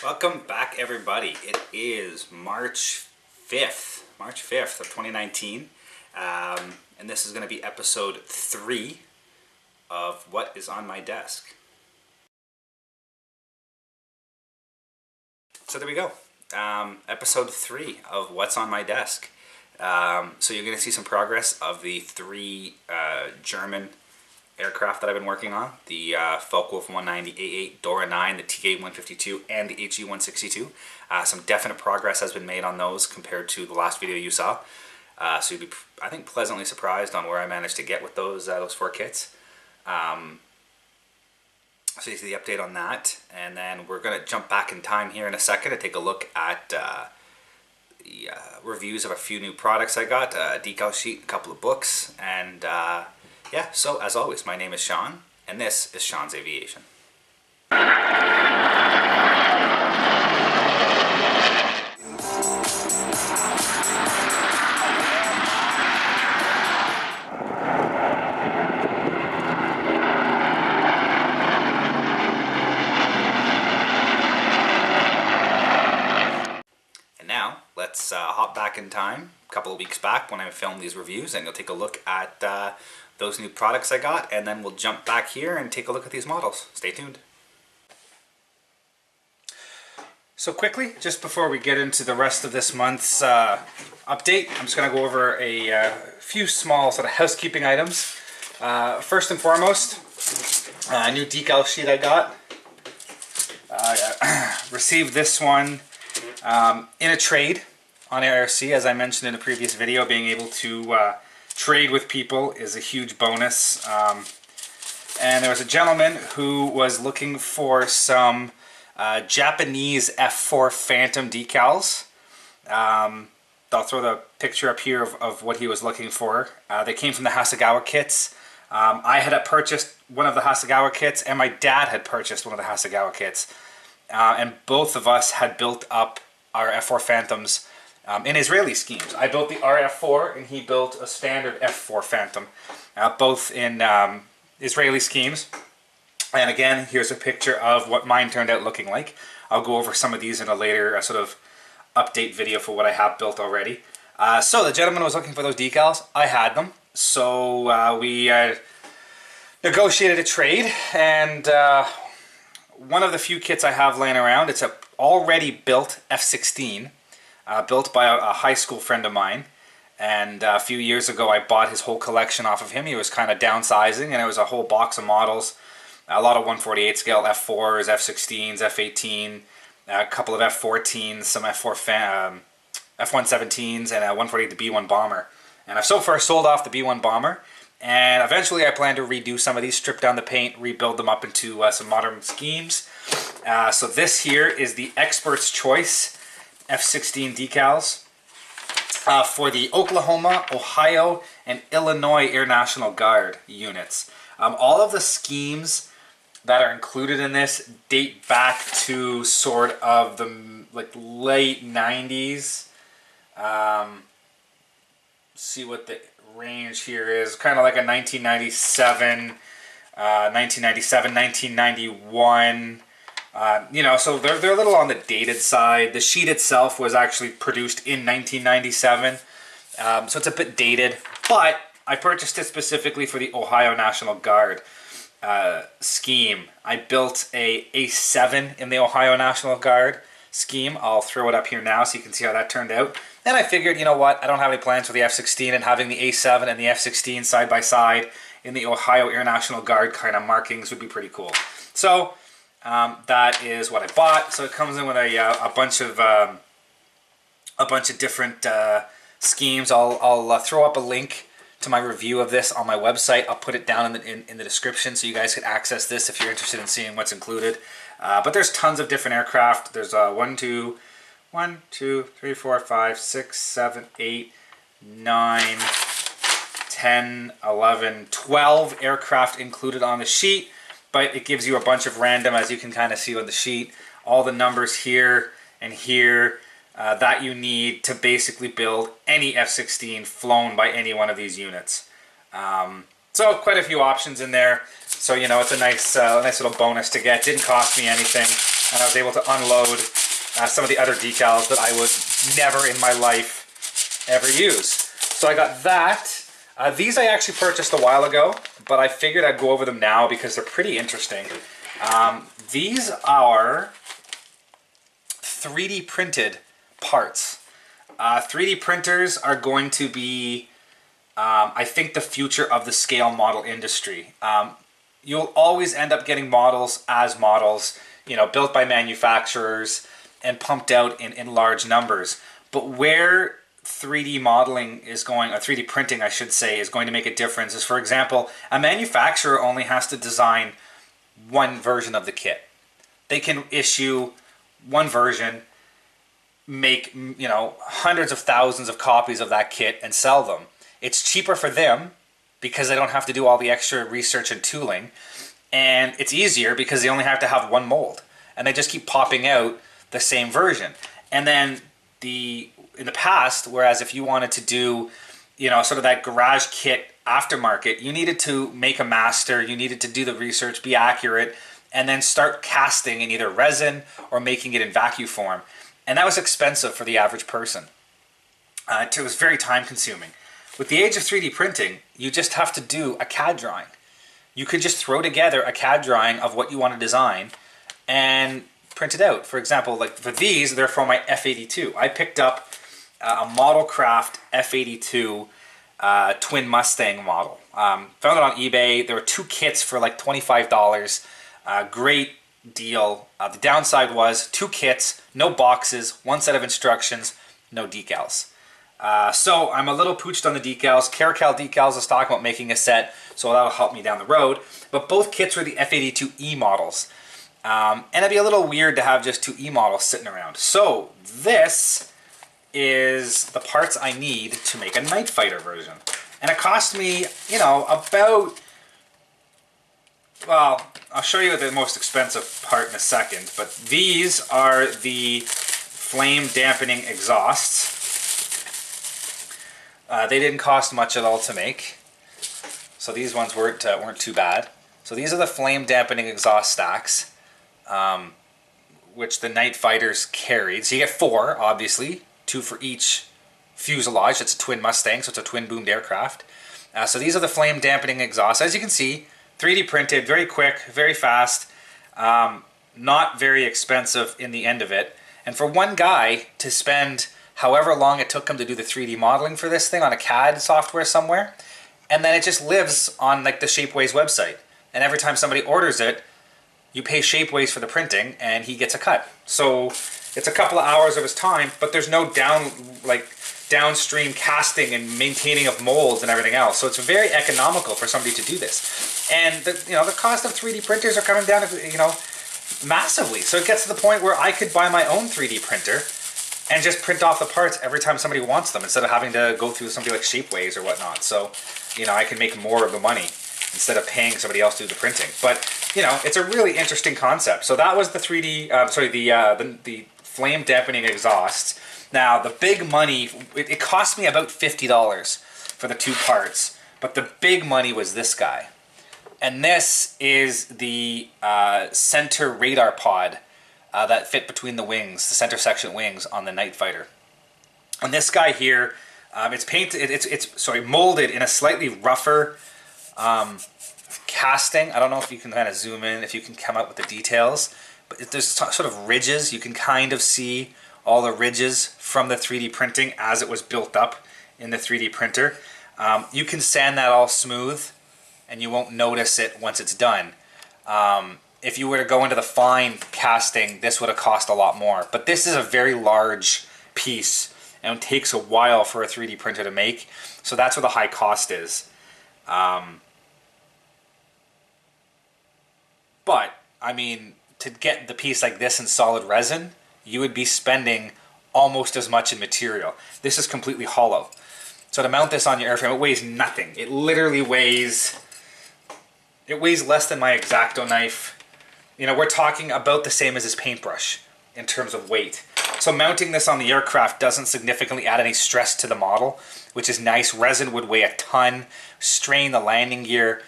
Welcome back, everybody. It is March 5th of 2019, and this is going to be episode 3 of What is on My Desk. So there we go, episode 3 of What's on My Desk. So you're going to see some progress of the 3 German aircraft that I've been working on, the Focke-Wulf 190A8, Dora 9, the TK-152, and the HE-162. Some definite progress has been made on those compared to the last video you saw. So you'll be, I think, pleasantly surprised on where I managed to get with those 4 kits. So you see the update on that, and then we're going to jump back in time here in a second to take a look at the reviews of a few new products I got, a decal sheet, a couple of books, and yeah, so as always, my name is Sean, and this is Sean's Aviation. And now, let's hop back in time, a couple of weeks back when I filmed these reviews, and you'll take a look at those new products I got, and then we'll jump back here and take a look at these models. Stay tuned. So quickly, just before we get into the rest of this month's update, I'm just going to go over a few small sort of housekeeping items. First and foremost, a new decal sheet I got. Received this one in a trade on ARC, as I mentioned in a previous video. Being able to trade with people is a huge bonus. And there was a gentleman who was looking for some Japanese F4 Phantom decals. I'll throw the picture up here of what he was looking for. They came from the Hasegawa kits. I had purchased one of the Hasegawa kits, and my dad had purchased one of the Hasegawa kits. And both of us had built up our F4 Phantoms in Israeli schemes. I built the RF4 and he built a standard F4 Phantom, both in Israeli schemes. And again, here's a picture of what mine turned out looking like. I'll go over some of these in a later sort of update video for what I have built already. So the gentleman was looking for those decals. I had them. So we negotiated a trade, and one of the few kits I have laying around, it's a already built F-16. Built by a high school friend of mine, and a few years ago I bought his whole collection off of him. He was kind of downsizing, and it was a whole box of models, a lot of 1/48 scale F4s, F-16s, F-18, a couple of F-14s, some F-117s, and a 148 the B-1 Bomber. And I've so far sold off the B-1 Bomber, and eventually I plan to redo some of these, strip down the paint, rebuild them up into some modern schemes. So this here is the Expert's Choice F-16 decals for the Oklahoma, Ohio, and Illinois Air National Guard units. All of the schemes that are included in this date back to sort of the late 90s. See what the range here is. Kind of like a 1997, 1991. You know, so they're a little on the dated side. The sheet itself was actually produced in 1997, so it's a bit dated, but I purchased it specifically for the Ohio National Guard scheme. I built a A7 in the Ohio National Guard scheme. I'll throw it up here now so you can see how that turned out. Then I figured, you know what, I don't have any plans for the F-16, and having the A7 and the F-16 side by side in the Ohio Air National Guard kind of markings would be pretty cool. So that is what I bought. So it comes in with a bunch of different schemes. I'll throw up a link to my review of this on my website. I'll put it down in the description so you guys can access this if you're interested in seeing what's included. But there's tons of different aircraft. There's 1, 2, 3, 4, 5, 6, 7, 8, 9, 10, 11, 12 aircraft included on the sheet. But it gives you a bunch of random, as you can kind of see on the sheet, all the numbers here and here that you need to basically build any F-16 flown by any one of these units. So quite a few options in there. So, you know, it's a nice little bonus to get. Didn't cost me anything. and I was able to unload some of the other decals that I would never in my life ever use. So I got that. These I actually purchased a while ago, but I figured I'd go over them now because they're pretty interesting. These are 3D printed parts. 3D printers are going to be, I think, the future of the scale model industry. You'll always end up getting models as models, you know, built by manufacturers and pumped out in large numbers. But where 3D modeling is going, or 3D printing I should say, is going to make a difference is, for example, a manufacturer only has to design one version of the kit. They can issue one version, make, you know, hundreds of thousands of copies of that kit and sell them. It's cheaper for them because they don't have to do all the extra research and tooling, and it's easier because they only have to have one mold, and they just keep popping out the same version. And then in the past, whereas if you wanted to do, you know, sort of that garage kit aftermarket, you needed to make a master, you needed to do the research, be accurate, and then start casting in either resin or making it in vacuum form. And that was expensive for the average person. It was very time consuming. With the age of 3D printing, you just have to do a CAD drawing. You could just throw together a CAD drawing of what you want to design and print it out. For example, like for these, they're for my F82. I picked up a Modelcraft F82 twin Mustang model. Found it on eBay. There were 2 kits for like $25. Great deal. The downside was 2 kits, no boxes, 1 set of instructions, no decals. So I'm a little pooched on the decals. Caracal Decals is talking about making a set, so that'll help me down the road. But both kits were the F82E models. And it'd be a little weird to have just 2 E models sitting around. So this is the parts I need to make a Night Fighter version. And it cost me, you know, about, well, I'll show you the most expensive part in a second, but these are the flame dampening exhausts. They didn't cost much at all to make, so these ones weren't too bad. So these are the flame dampening exhaust stacks, which the Night Fighters carried. So you get 4, obviously, 2 for each fuselage. It's a twin Mustang, so it's a twin boomed aircraft. So these are the flame dampening exhausts. As you can see, 3D printed, very quick, very fast, not very expensive in the end of it. And for one guy to spend however long it took him to do the 3D modeling for this thing on a CAD software somewhere, and then it just lives on like the Shapeways website. And every time somebody orders it, you pay Shapeways for the printing, and he gets a cut. So it's a couple of hours of his time, but there's no downstream casting and maintaining of molds and everything else. So it's very economical for somebody to do this. And the cost of 3D printers are coming down, massively. So it gets to the point where I could buy my own 3D printer and just print off the parts every time somebody wants them, instead of having to go through something like Shapeways or whatnot. So, I can make more of the money instead of paying somebody else to do the printing. But, it's a really interesting concept. So that was the 3D, the flame dampening exhausts. Now, the big money, it cost me about $50 for the 2 parts, but the big money was this guy. And this is the center radar pod that fit between the wings, the center section wings on the Night Fighter. And this guy here, it's painted, it's molded in a slightly rougher casting. I don't know if you can kind of zoom in, if you can come up with the details, but there's sort of ridges. You can kind of see all the ridges from the 3D printing as it was built up in the 3D printer. You can sand that all smooth, and you won't notice it once it's done. If you were to go into the fine casting, this would have cost a lot more. But this is a very large piece, and it takes a while for a 3D printer to make. So that's where the high cost is. But, I mean, to get the piece like this in solid resin, you would be spending almost as much in material. This is completely hollow. So to mount this on your airframe, it weighs nothing. It literally weighs less than my X-Acto knife. We're talking about the same as this paintbrush in terms of weight. So mounting this on the aircraft doesn't significantly add any stress to the model, which is nice. Resin would weigh a ton, strain the landing gear.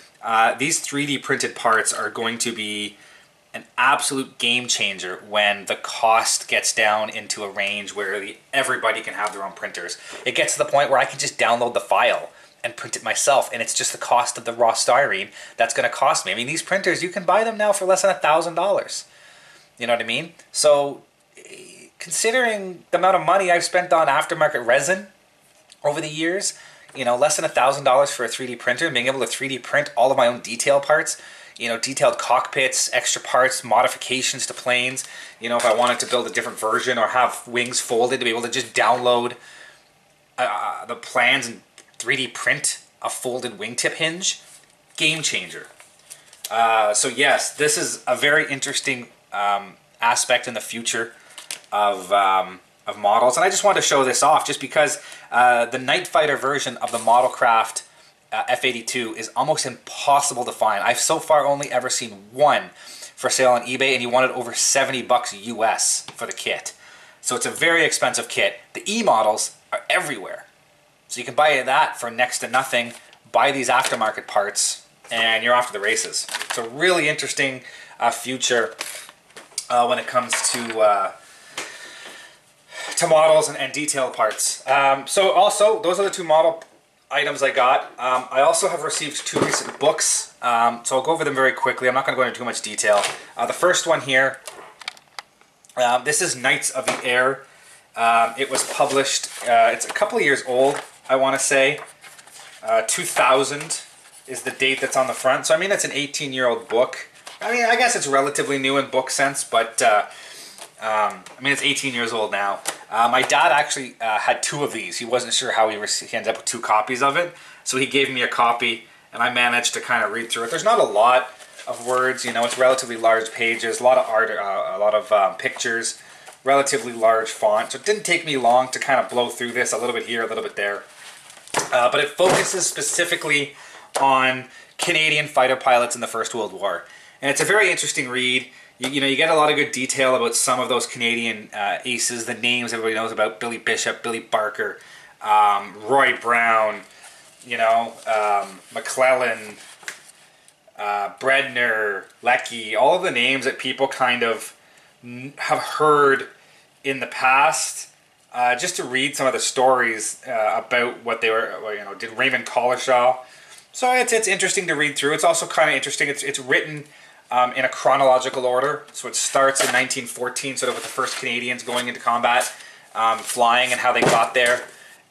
These 3D printed parts are going to be an absolute game changer when the cost gets down into a range where everybody can have their own printers. It gets to the point where I can just download the file and print it myself, and it's just the cost of the raw styrene that's going to cost me. I mean, these printers, you can buy them now for less than $1,000. You know what I mean? So considering the amount of money I've spent on aftermarket resin over the years, you know, less than $1,000 for a 3D printer, and being able to 3D print all of my own detail parts, you know, detailed cockpits, extra parts, modifications to planes. You know, if I wanted to build a different version or have wings folded, to be able to just download the plans and 3D print a folded wingtip hinge, game changer. So yes, this is a very interesting aspect in the future of models, and I just wanted to show this off just because the Night Fighter version of the Modelcraft F82 is almost impossible to find. I've so far only ever seen one for sale on eBay, and he wanted over $70 US for the kit. So it's a very expensive kit. The E models are everywhere. So you can buy that for next to nothing, buy these aftermarket parts, and you're off to the races. It's a really interesting future when it comes to models and detailed parts. So also, those are the two model items I got. I also have received 2 recent books, so I'll go over them very quickly. I'm not going to go into too much detail. The first one here, this is Knights of the Air. It was published, it's a couple of years old, I want to say. 2000 is the date that's on the front. So I mean, it's an 18-year-old book. I mean, I guess it's relatively new in book sense, but I mean, it's 18 years old now. My dad actually had 2 of these. He wasn't sure how he ended up with 2 copies of it, so he gave me a copy, and I managed to kind of read through it. There's not a lot of words, you know, it's relatively large pages, a lot of art, a lot of pictures, relatively large font, so it didn't take me long to kind of blow through this, a little bit here, a little bit there. But it focuses specifically on Canadian fighter pilots in the First World War. And it's a very interesting read. You know, you get a lot of good detail about some of those Canadian aces, the names everybody knows about: Billy Bishop, Billy Barker, Roy Brown, you know, McClellan, Bredner, Leckie, all of the names that people kind of have heard in the past. Just to read some of the stories about what they were, you know, did Raymond Collishaw. So it's interesting to read through. It's also kind of interesting. It's written in a chronological order. So it starts in 1914, sort of with the first Canadians going into combat, flying and how they got there.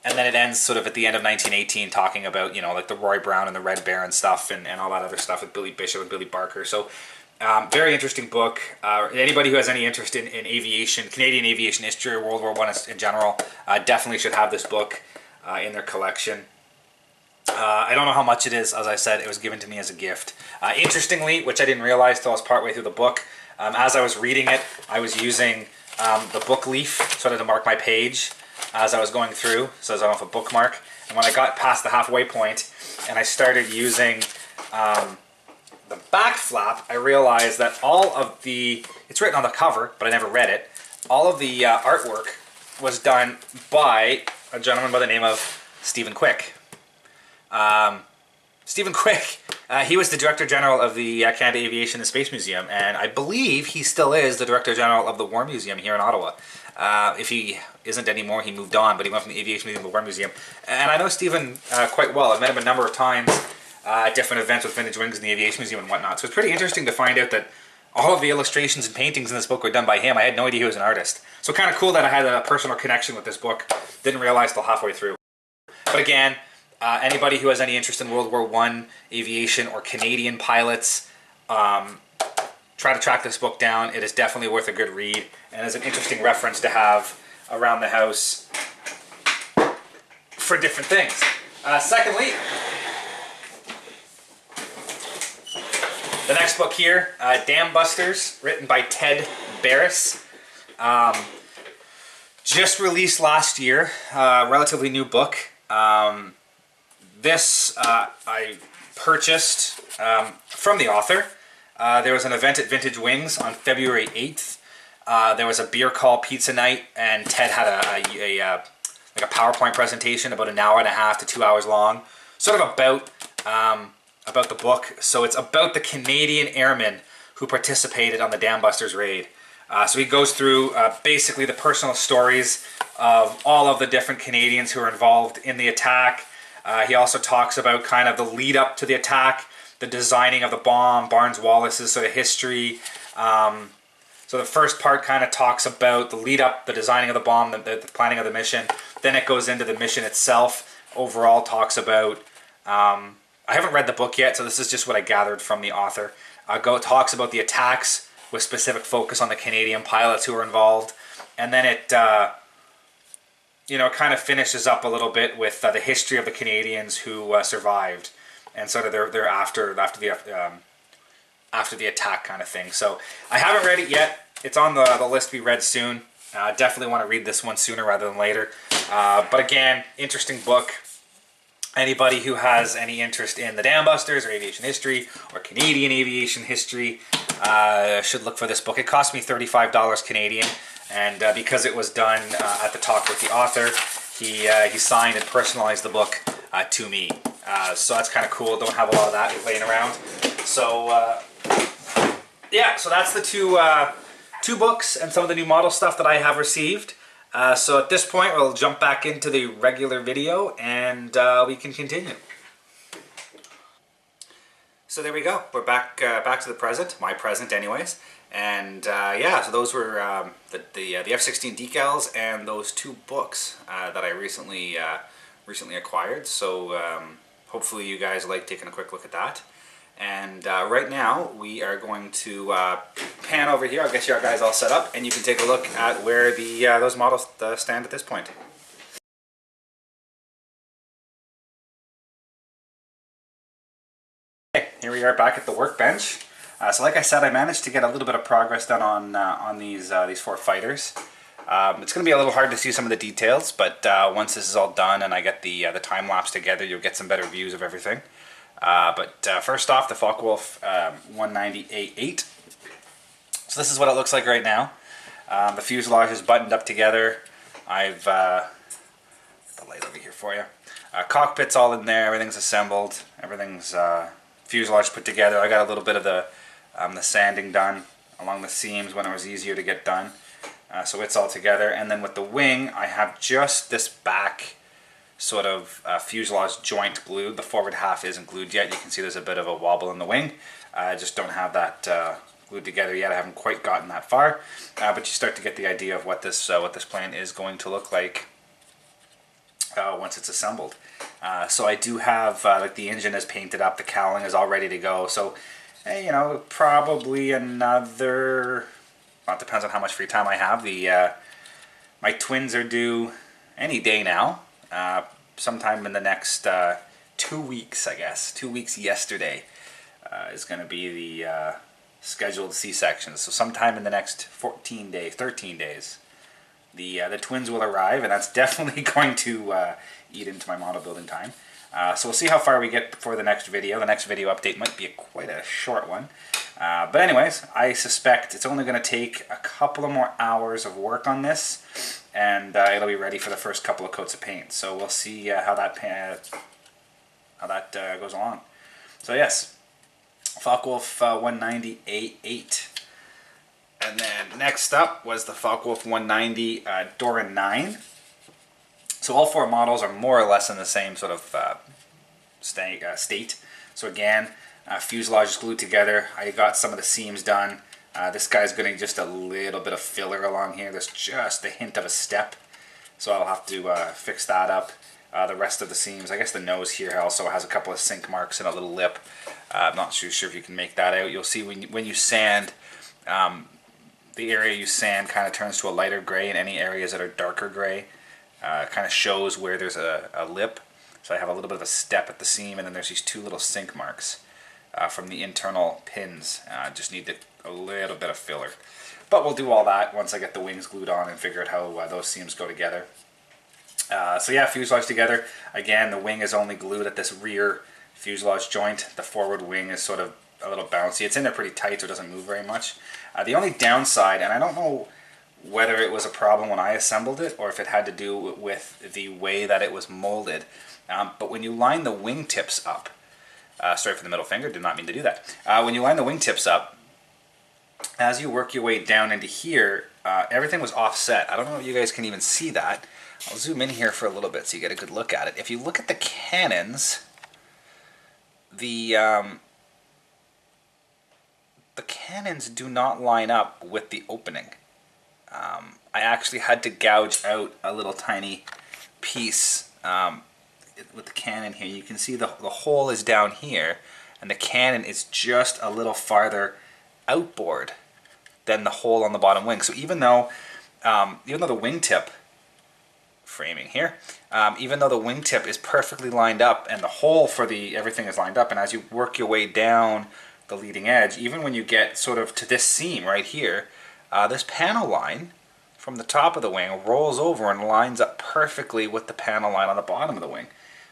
And then it ends sort of at the end of 1918 talking about, you know, like the Roy Brown and the Red Baron stuff and all that other stuff with Billy Bishop and Billy Barker. So very interesting book. Anybody who has any interest in aviation, Canadian aviation history, or World War I in general, definitely should have this book in their collection. I don't know how much it is. As I said, it was given to me as a gift. Interestingly, which I didn't realize till I was partway through the book, as I was reading it, I was using the book leaf sort of to mark my page as I was going through, so as I don't have a bookmark. And when I got past the halfway point and I started using the back flap, I realized that all of the, it's written on the cover, but I never read it, all of the artwork was done by a gentleman by the name of Stephen Quick. Stephen Quick, he was the Director General of the Canada Aviation and Space Museum, and I believe he still is the Director General of the War Museum here in Ottawa. If he isn't anymore, he moved on, but he went from the Aviation Museum to the War Museum. And I know Stephen quite well. I've met him a number of times at different events with Vintage Wings in the Aviation Museum and whatnot. So it's pretty interesting to find out that all of the illustrations and paintings in this book were done by him. I had no idea he was an artist. So kind of cool that I had a personal connection with this book. Didn't realize till halfway through. But again, anybody who has any interest in World War I aviation or Canadian pilots, try to track this book down. It is definitely worth a good read and is an interesting reference to have around the house for different things. Secondly, the next book here, Dam Busters, written by Ted Barris. Just released last year, relatively new book. This I purchased from the author. There was an event at Vintage Wings on February 8th. There was a beer call pizza night, and Ted had like a PowerPoint presentation about an hour and a half to 2 hours long, sort of about the book. So it's about the Canadian airmen who participated on the Dam Busters raid. So he goes through basically the personal stories of all of the different Canadians who are involved in the attack. He also talks about kind of the lead up to the attack, the designing of the bomb, Barnes Wallace's sort of history. So the first part kind of talks about the lead up, the designing of the bomb, the planning of the mission. Then it goes into the mission itself. Overall talks about, I haven't read the book yet, so this is just what I gathered from the author. Talks about the attacks with specific focus on the Canadian pilots who were involved. And then it, kind of finishes up a little bit with the history of the Canadians who survived and sort of their after the attack kind of thing. So I haven't read it yet. It's on the list to be read soon. Definitely want to read this one sooner rather than later. But again, interesting book. Anybody who has any interest in the Dam Busters or aviation history or Canadian aviation history should look for this book. It cost me $35 Canadian, and because it was done at the talk with the author, he signed and personalized the book to me. So that's kind of cool. Don't have a lot of that laying around. So yeah, so that's the two books and some of the new model stuff that I have received. So at this point, we'll jump back into the regular video and we can continue. So there we go. We're back to the present, my present anyways. And yeah, so those were the F-16 decals and those two books that I recently acquired. So hopefully you guys like taking a quick look at that. And right now we are going to pan over here. I'll get you guys all set up, and you can take a look at where those models stand at this point. Okay, here we are back at the workbench. So like I said, I managed to get a little bit of progress done on these four fighters. It's going to be a little hard to see some of the details, but once this is all done and I get the time lapse together, you'll get some better views of everything. But first off, the Focke-Wulf 190A8. So this is what it looks like right now. The fuselage is buttoned up together. I've got the light over here for you. Cockpit's all in there. Everything's assembled. Everything's fuselage put together. I got a little bit of the sanding done along the seams when it was easier to get done. So it's all together. And then with the wing, I have just this back sort of fuselage joint glued. The forward half isn't glued yet. You can see there's a bit of a wobble in the wing. I just don't have that glued together yet. I haven't quite gotten that far, but you start to get the idea of what this plane is going to look like once it's assembled. So I do have like the engine is painted up, the cowling is all ready to go. So probably another. Well, it depends on how much free time I have. My twins are due any day now. Sometime in the next 2 weeks, I guess. 2 weeks yesterday is going to be the scheduled C-section. So sometime in the next 13 days, the twins will arrive, and that's definitely going to eat into my model building time. So we'll see how far we get before the next video. The next video update might be quite a short one. But anyways, I suspect it's only going to take a couple of more hours of work on this, and it'll be ready for the first couple of coats of paint. So we'll see how that goes along. So yes, Focke-Wulf 190A8. And then next up was the Focke-Wulf 190 Doran 9. So all four models are more or less in the same sort of state. So again, fuselage is glued together. I got some of the seams done. This guy's getting just a little bit of filler along here. There's just a hint of a step, so I'll have to fix that up. The rest of the seams, I guess the nose here also has a couple of sink marks and a little lip. I'm not too sure if you can make that out. You'll see when you sand, the area you sand kind of turns to a lighter gray, and any areas that are darker gray kind of shows where there's a lip. So I have a little bit of a step at the seam, and then there's these two little sink marks from the internal pins. Just need a little bit of filler. But we'll do all that once I get the wings glued on and figure out how those seams go together. So yeah, fuselage together. Again, the wing is only glued at this rear fuselage joint. The forward wing is sort of a little bouncy. It's in there pretty tight, so it doesn't move very much. The only downside, and I don't know whether it was a problem when I assembled it or if it had to do with the way that it was molded, but when you line the wingtips up, sorry for the middle finger, did not mean to do that. When you line the wingtips up, as you work your way down into here, everything was offset. I don't know if you guys can even see that. I'll zoom in here for a little bit so you get a good look at it. If you look at the cannons, the cannons do not line up with the opening. I actually had to gouge out a little tiny piece with the cannon here. You can see the hole is down here, and the cannon is just a little farther outboard than the hole on the bottom wing. So even though the wingtip framing here, even though the wingtip is perfectly lined up and the hole for everything is lined up, and as you work your way down the leading edge, even when you get sort of to this seam right here, this panel line from the top of the wing rolls over and lines up perfectly with the panel line on the bottom of the wing.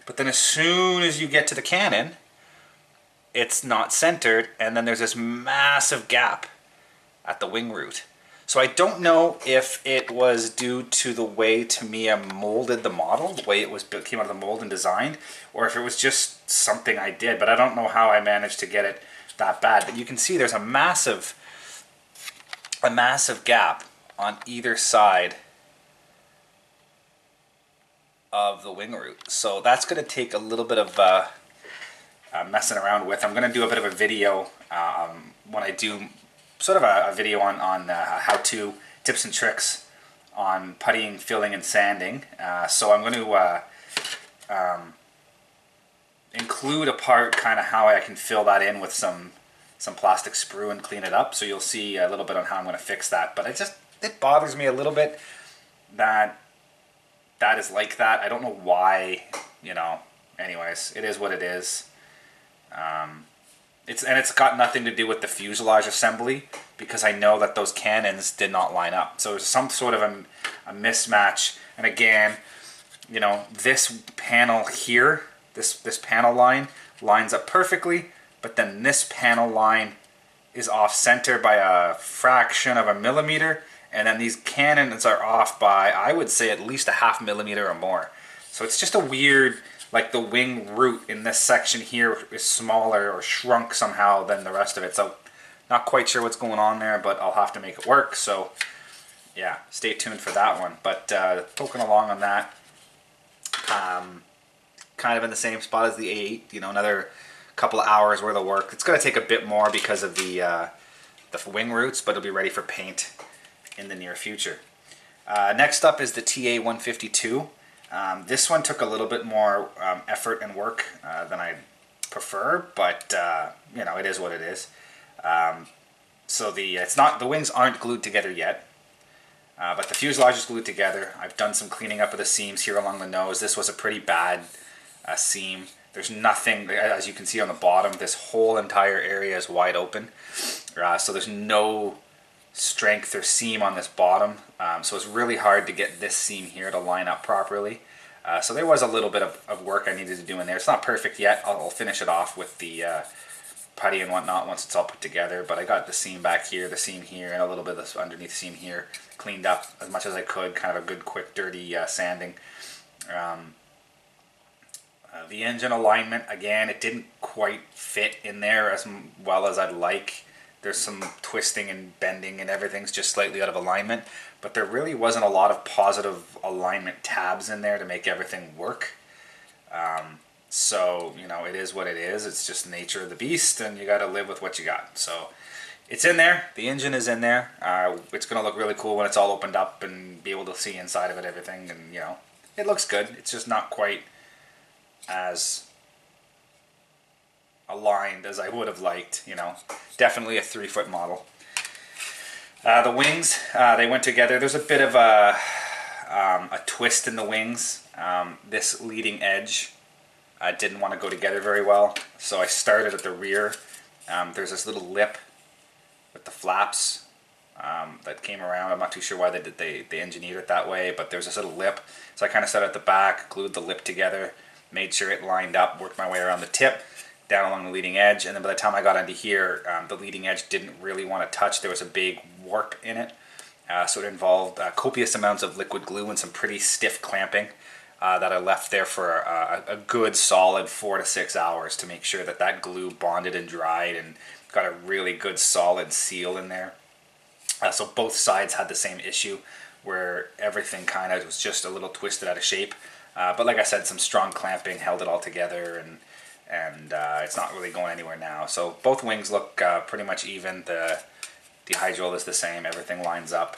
But then as soon as you get to the cannon, it's not centered, and then there's this massive gap at the wing root. So I don't know if it was due to the way Tamiya molded the model, the way it was built, came out of the mold and designed, or if it was just something I did, but I don't know how I managed to get it that bad. But you can see there's a massive gap on either side of the wing root. So that's going to take a little bit of messing around with. I'm going to do a bit of a video when I do sort of a video on how-to tips and tricks on puttying, filling, and sanding. So I'm going to include a part kind of how I can fill that in with some plastic sprue and clean it up. So you'll see a little bit on how I'm going to fix that. But it bothers me a little bit that is like that. I don't know why, you know. Anyways, it is what it is. It's got nothing to do with the fuselage assembly, because I know that those cannons did not line up. So there's some sort of a mismatch. And again, you know, this panel here, this panel line lines up perfectly, but then this panel line is off center by a fraction of a millimeter, and then these cannons are off by, I would say, at least a ½ millimeter or more. So it's just a weird, like the wing root in this section here is smaller or shrunk somehow than the rest of it. So not quite sure what's going on there, but I'll have to make it work. So yeah, stay tuned for that one. But poking along on that, kind of in the same spot as the A8, you know, another couple of hours worth of work. It's going to take a bit more because of the wing roots, but it'll be ready for paint in the near future. Next up is the TA152. This one took a little bit more effort and work than I prefer, but you know, it is what it is. So the wings aren't glued together yet, but the fuselage is glued together. I've done some cleaning up of the seams here along the nose. This was a pretty bad seam. There's nothing, as you can see on the bottom, this whole entire area is wide open. So there's no strength or seam on this bottom. So it's really hard to get this seam here to line up properly. So there was a little bit of work I needed to do in there. It's not perfect yet. I'll finish it off with the putty and whatnot once it's all put together. But I got the seam back here, the seam here, and a little bit of this underneath seam here cleaned up as much as I could. Kind of a good, quick, dirty sanding. The engine alignment, again, it didn't quite fit in there as well as I'd like. There's some twisting and bending and everything's just slightly out of alignment, but there really wasn't a lot of positive alignment tabs in there to make everything work. So, you know, it is what it is. It's just the nature of the beast, and you got to live with what you got. So it's in there. The engine is in there. It's going to look really cool when it's all opened up and be able to see inside of it, everything, and, you know, it looks good. It's just not quite as aligned as I would have liked, you know. Definitely a 3-foot model. The wings, they went together. There's a bit of a twist in the wings. This leading edge didn't want to go together very well, so I started at the rear. There's this little lip with the flaps that came around. I'm not too sure why they engineered it that way, but there's this little lip. So I kind of started at the back, glued the lip together, made sure it lined up, worked my way around the tip, down along the leading edge, and then by the time I got into here, the leading edge didn't really want to touch. There was a big warp in it, so it involved copious amounts of liquid glue and some pretty stiff clamping that I left there for a good solid 4 to 6 hours to make sure that that glue bonded and dried and got a really good solid seal in there. So both sides had the same issue where everything kind of was just a little twisted out of shape. But like I said, some strong clamping held it all together, and it's not really going anywhere now. So both wings look pretty much even. The dehydral is the same. Everything lines up.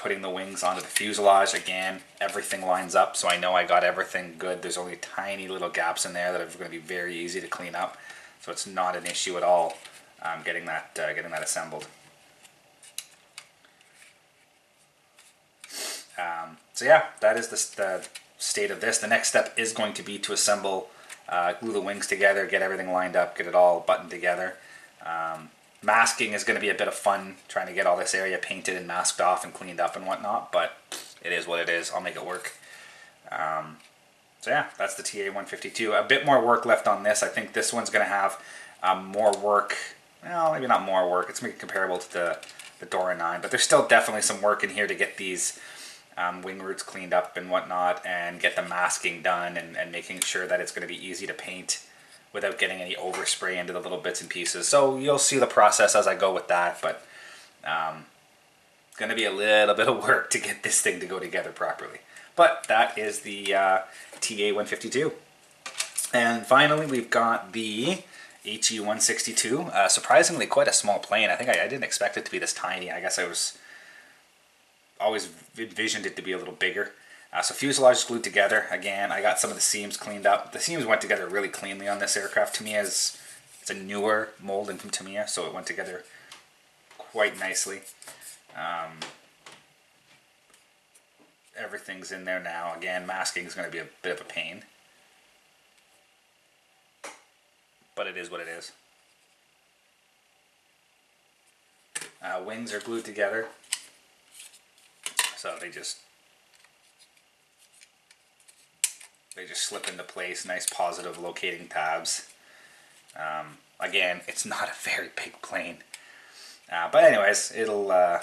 Putting the wings onto the fuselage, again, everything lines up, so I know I got everything good. There's only tiny little gaps in there that are going to be very easy to clean up, so it's not an issue at all getting that assembled. So yeah, that is the state of this. The next step is going to be to assemble, glue the wings together, get everything lined up, get it all buttoned together. Masking is going to be a bit of fun, trying to get all this area painted and masked off and cleaned up and whatnot, but it is what it is. I'll make it work. So yeah, that's the TA152. A bit more work left on this. I think this one's going to have more work. Well, maybe not more work. It's maybe comparable to the Dora 9, but there's still definitely some work in here to get these wing roots cleaned up and whatnot, and get the masking done, and making sure that it's going to be easy to paint without getting any overspray into the little bits and pieces. So you'll see the process as I go with that, but it's going to be a little bit of work to get this thing to go together properly. But that is the TA152. And finally we've got the HE162. Surprisingly quite a small plane. I think I didn't expect it to be this tiny. I guess I was always envisioned it to be a little bigger. So fuselage is glued together. Again, I got some of the seams cleaned up. The seams went together really cleanly on this aircraft. Tamiya's, it's a newer mold from Tamiya, so it went together quite nicely. Everything's in there now. Again, masking is going to be a bit of a pain, but it is what it is. Wings are glued together, so they just slip into place. Nice positive locating tabs. Again, it's not a very big plane, but anyways, it'll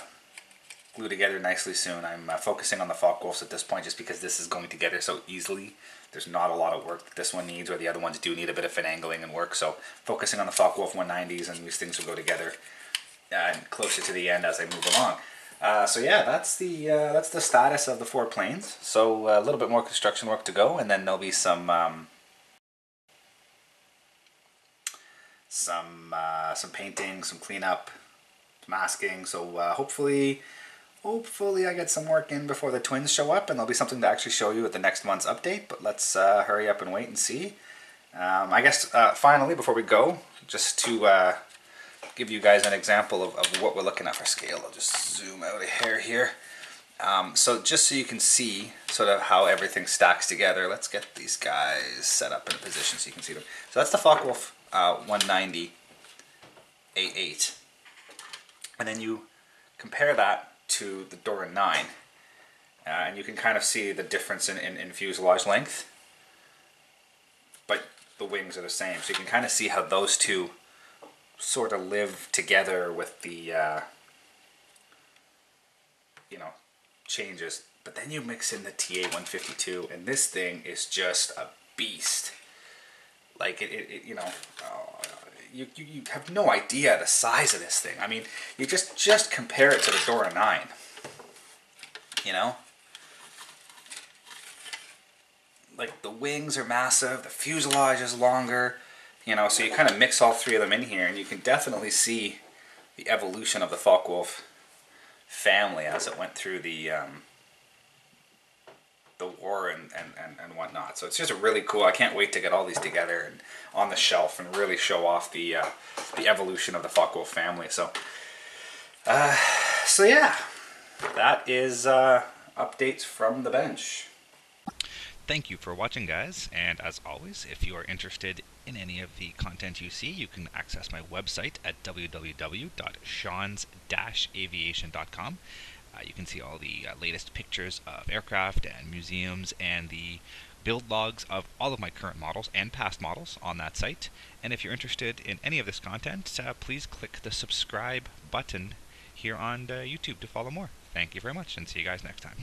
glue together nicely soon. I'm focusing on the Focke-Wulfs at this point just because this is going together so easily. There's not a lot of work that this one needs, or the other ones do need a bit of finagling and work, so focusing on the Focke-Wulf 190s, and these things will go together closer to the end as I move along. So yeah, that's the status of the 4 planes. So a little bit more construction work to go, and then there'll be some painting, some cleanup, masking. So hopefully I get some work in before the twins show up, and there'll be something to actually show you at the next month's update. But let's hurry up and wait and see. I guess finally, before we go, just to give you guys an example of what we're looking at for scale. I'll just zoom out a hair here. So just so you can see sort of how everything stacks together, let's get these guys set up in a position so you can see them. So that's the Focke-Wulf 190 A8. And then you compare that to the Dora 9. And you can kind of see the difference in fuselage length. But the wings are the same. So you can kind of see how those two sort of live together with the changes. But then you mix in the TA152, and this thing is just a beast. Like you have no idea the size of this thing. I mean, you just compare it to the Dora 9. You know, like the wings are massive, the fuselage is longer. You know, so you kind of mix all 3 of them in here, and you can definitely see the evolution of the Focke-Wulf family as it went through the war and whatnot. So it's just really cool. I can't wait to get all these together and on the shelf and really show off the evolution of the Focke-Wulf family. So so yeah, that is updates from the bench. Thank you for watching, guys, and as always, if you are interested in any of the content you see, you can access my website at www.seans-aviation.com. You can see all the latest pictures of aircraft and museums and the build logs of all of my current models and past models on that site. And if you're interested in any of this content, please click the subscribe button here on YouTube to follow more. Thank you very much, and see you guys next time.